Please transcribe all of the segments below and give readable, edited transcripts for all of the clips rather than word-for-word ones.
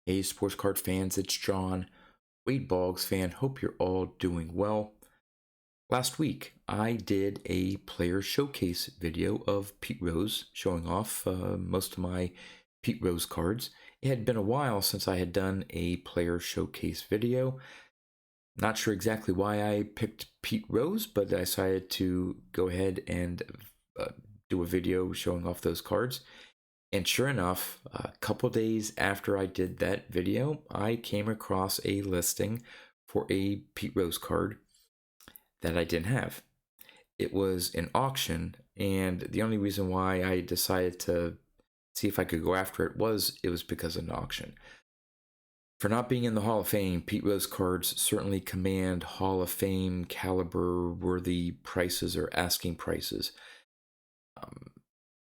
Hey, sports card fans, it's John, Wade Boggs fan. Hope you're all doing well. Last week, I did a player showcase video of Pete Rose showing off most of my Pete Rose cards. It had been a while since I had done a player showcase video. Not sure exactly why I picked Pete Rose, but I decided to go ahead and uh, do a video showing off those cards. And sure enough, a couple days after I did that video, I came across a listing for a Pete Rose card that I didn't have. It was an auction, and the only reason why I decided to see if I could go after it was because of an auction. For not being in the Hall of Fame, Pete Rose cards certainly command Hall of Fame caliber worthy prices or asking prices.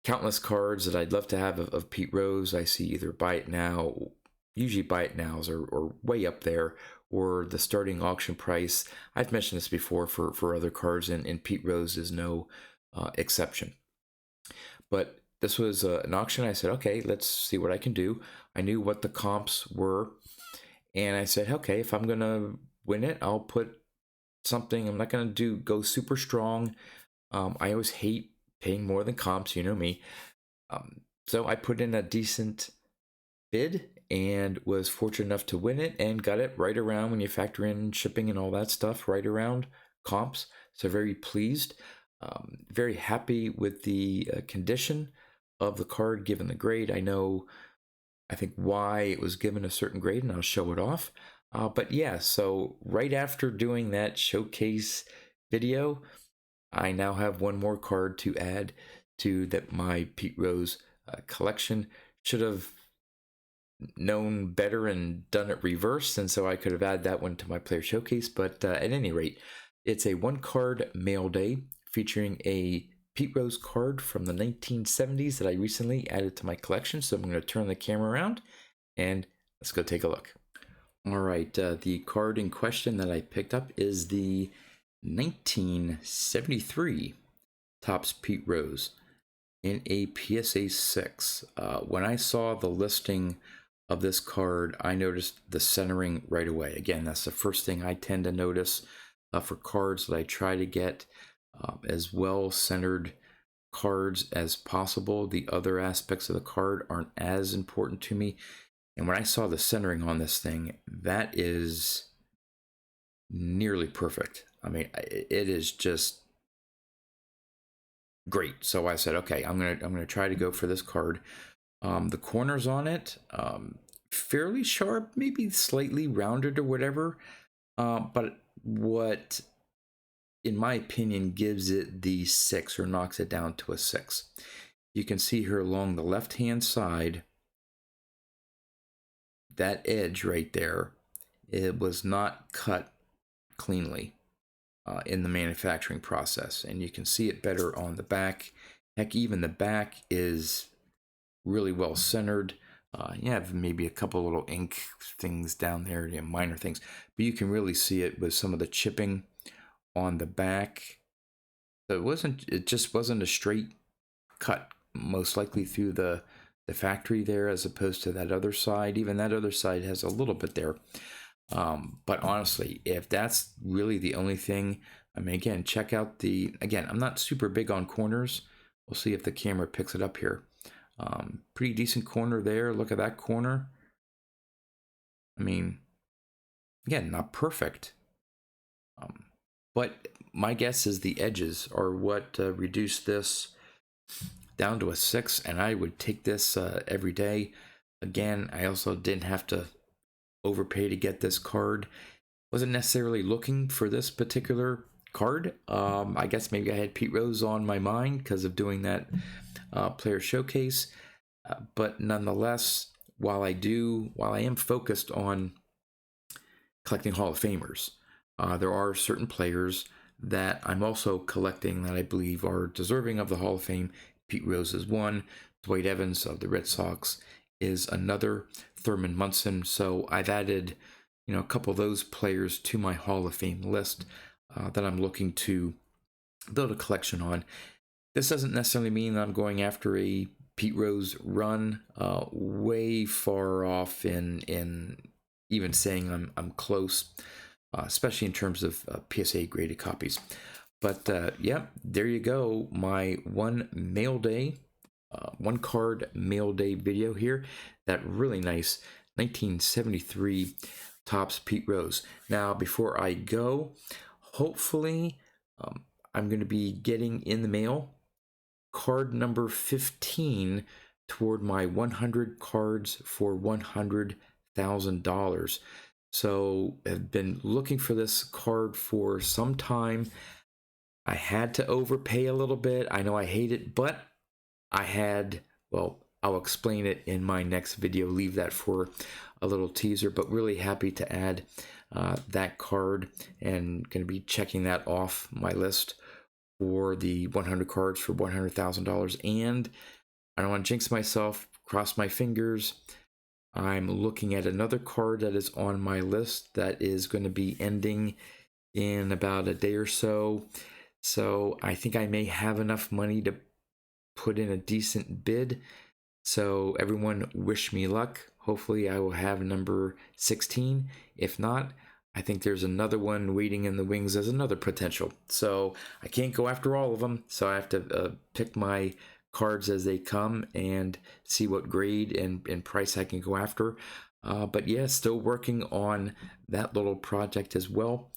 Countless cards that I'd love to have of Pete Rose, I see either buy it now, usually buy it nows or way up there, or the starting auction price. I've mentioned this before for other cards, and Pete Rose is no exception. But this was an auction. I said, okay, let's see what I can do. I knew what the comps were, and I said, okay, if I'm gonna win it, I'll put something. I'm not gonna go super strong. I always hate paying more than comps, you know me. So I put in a decent bid and was fortunate enough to win it and got it right around, when you factor in shipping and all that stuff, right around comps. So very pleased, very happy with the condition of the card given the grade. I think why it was given a certain grade, and I'll show it off. But yeah, so right after doing that showcase video, I now have one more card to add to my Pete Rose collection. Should have known better and done it reversed, and so I could have added that one to my player showcase. But at any rate, it's a one card mail day featuring a Pete Rose card from the 1970s that I recently added to my collection. So I'm going to turn the camera around and let's go take a look. All right, the card in question that I picked up is the 1973 Topps Pete Rose in a PSA 6. When I saw the listing of this card, I noticed the centering right away. Again, that's the first thing I tend to notice for cards that I try to get as well centered cards as possible. The other aspects of the card aren't as important to me. And when I saw the centering on this thing, that is nearly perfect. I mean, it is just great. So I said, okay, I'm gonna try to go for this card. The corners on it, fairly sharp, maybe slightly rounded or whatever. But what, in my opinion, gives it the 6 or knocks it down to a 6. You can see here along the left-hand side, that edge right there, it was not cut cleanly in the manufacturing process, and you can see it better on the back. Heck, even the back is really well centered. You have maybe a couple little ink things down there, minor things, but you can really see it with some of the chipping on the back. So it just wasn't a straight cut, most likely through the factory there, as opposed to that other side. Even that other side has a little bit there. But honestly, if that's really the only thing, I mean, again, check out again, I'm not super big on corners. We'll see if the camera picks it up here. Pretty decent corner there. Look at that corner. I mean, again, not perfect. But my guess is the edges are what reduced this down to a 6, and I would take this every day. Again, I also didn't have to overpay to get this card. Wasn't necessarily looking for this particular card. I guess maybe I had Pete Rose on my mind because of doing that player showcase. But nonetheless, while I am focused on collecting Hall of Famers, there are certain players that I'm also collecting that I believe are deserving of the Hall of Fame. Pete Rose is one. Dwight Evans of the Red Sox is another. Thurman Munson. So I've added, a couple of those players to my Hall of Fame list that I'm looking to build a collection on. This doesn't necessarily mean that I'm going after a Pete Rose run, way far off in even saying I'm close, especially in terms of PSA graded copies. But yeah, there you go. My one mail day, one card mail day video here. That really nice 1973 Topps Pete Rose. Now, before I go, hopefully I'm going to be getting in the mail card number 15 toward my 100 cards for $100,000. So I've been looking for this card for some time. I had to overpay a little bit. I know I hate it, but I had, well, I'll explain it in my next video. Leave that for a little teaser, but really happy to add that card and going to be checking that off my list for the 100 cards for $100,000. And I don't want to jinx myself, cross my fingers. I'm looking at another card that is on my list that is going to be ending in about a day or so. So I think I may have enough money to put in a decent bid. So everyone wish me luck. Hopefully I will have number 16. If not, I think there's another one waiting in the wings as another potential. So I can't go after all of them. So I have to pick my cards as they come and see what grade and price I can go after. But yeah, still working on that little project as well.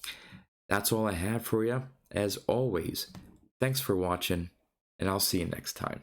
That's all I have for you. As always, thanks for watching, and I'll see you next time.